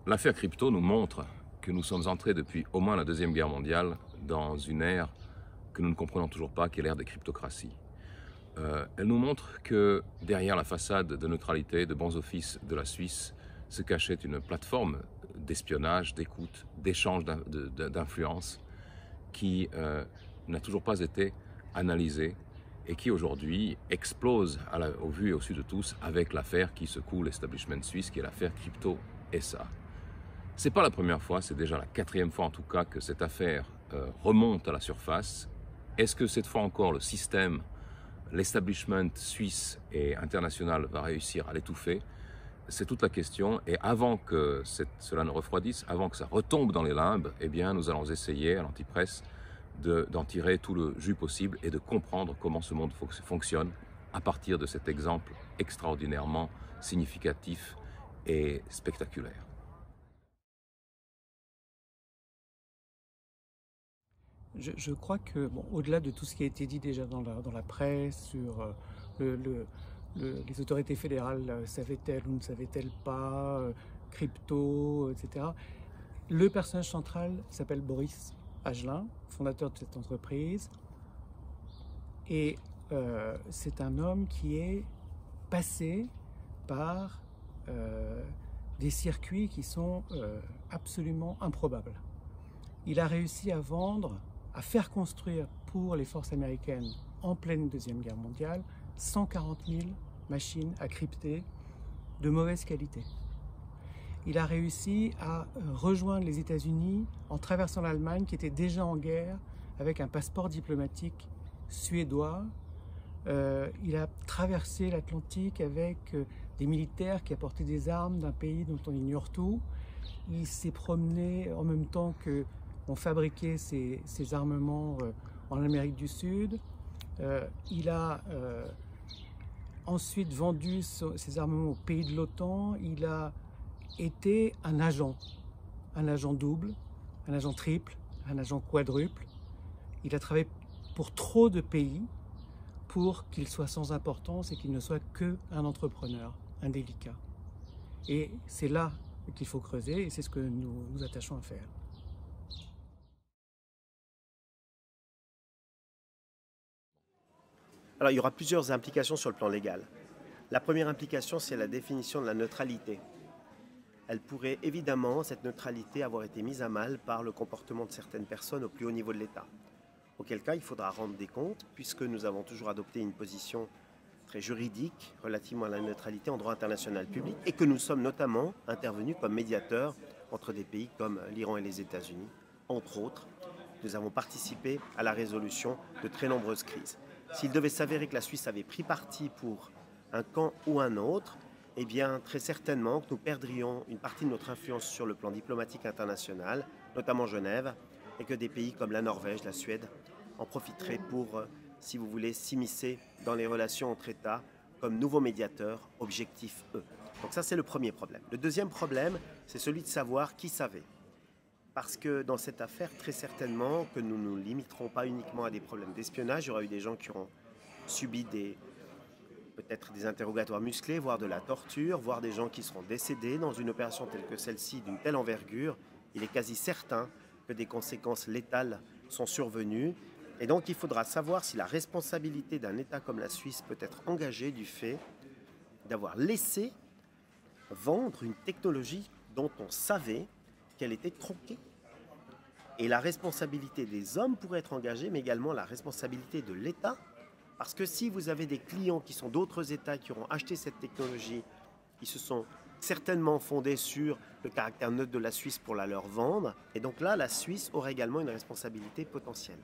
L'affaire crypto nous montre que nous sommes entrés depuis au moins la Deuxième Guerre mondiale dans une ère que nous ne comprenons toujours pas, qui est l'ère des cryptocraties. Elle nous montre que derrière la façade de neutralité, de bons offices de la Suisse, se cachait une plateforme d'espionnage, d'écoute, d'échange d'influence qui n'a toujours pas été analysée et qui aujourd'hui explose au vu et au su de tous avec l'affaire qui secoue l'establishment suisse, qui est l'affaire Crypto SA. C'est pas la première fois, c'est déjà la quatrième fois en tout cas que cette affaire remonte à la surface. Est-ce que cette fois encore le système, l'establishment suisse et international va réussir à l'étouffer? C'est toute la question, et avant que cela ne refroidisse, avant que ça retombe dans les limbes, eh bien nous allons essayer à l'Antipresse d'en tirer tout le jus possible et de comprendre comment ce monde fonctionne à partir de cet exemple extraordinairement significatif et spectaculaire. Je crois que, bon, au-delà de tout ce qui a été dit déjà dans la presse sur les autorités fédérales savaient-elles ou ne savaient-elles pas, crypto, etc. Le personnage central s'appelle Boris Agelin, fondateur de cette entreprise. Et c'est un homme qui est passé par des circuits qui sont absolument improbables. Il a réussi à vendre, à faire construire pour les forces américaines en pleine Deuxième Guerre mondiale 140 000 machines à crypter de mauvaise qualité. Il a réussi à rejoindre les États-Unis en traversant l'Allemagne qui était déjà en guerre avec un passeport diplomatique suédois. Il a traversé l'Atlantique avec des militaires qui apportaient des armes d'un pays dont on ignore tout. Il s'est promené en même temps qu'on fabriquait ces armements en Amérique du Sud. Il a ensuite vendu ces armements aux pays de l'OTAN. Il a été un agent double, un agent triple, un agent quadruple. Il a travaillé pour trop de pays pour qu'il soit sans importance et qu'il ne soit qu'un entrepreneur indélicat. Et c'est là qu'il faut creuser et c'est ce que nous nous attachons à faire. Alors, il y aura plusieurs implications sur le plan légal. La première implication, c'est la définition de la neutralité. Elle pourrait évidemment, cette neutralité, avoir été mise à mal par le comportement de certaines personnes au plus haut niveau de l'État. Auquel cas, il faudra rendre des comptes, puisque nous avons toujours adopté une position très juridique relativement à la neutralité en droit international public, et que nous sommes notamment intervenus comme médiateurs entre des pays comme l'Iran et les États-Unis, entre autres. Nous avons participé à la résolution de très nombreuses crises. S'il devait s'avérer que la Suisse avait pris parti pour un camp ou un autre, eh bien, très certainement que nous perdrions une partie de notre influence sur le plan diplomatique international, notamment Genève, et que des pays comme la Norvège, la Suède, en profiteraient pour, si vous voulez, s'immiscer dans les relations entre États comme nouveaux médiateurs, objectifs eux. Donc ça, c'est le premier problème. Le deuxième problème, c'est celui de savoir qui savait. Parce que dans cette affaire, très certainement que nous ne nous limiterons pas uniquement à des problèmes d'espionnage. Il y aura eu des gens qui auront subi peut-être des interrogatoires musclés, voire de la torture, voire des gens qui seront décédés dans une opération telle que celle-ci, d'une telle envergure. Il est quasi certain que des conséquences létales sont survenues. Et donc il faudra savoir si la responsabilité d'un État comme la Suisse peut être engagée du fait d'avoir laissé vendre une technologie dont on savait qu'elle était tronquée. Et la responsabilité des hommes pourrait être engagée, mais également la responsabilité de l'État. Parce que si vous avez des clients qui sont d'autres États qui auront acheté cette technologie, ils se sont certainement fondés sur le caractère neutre de la Suisse pour la leur vendre. Et donc là, la Suisse aura également une responsabilité potentielle.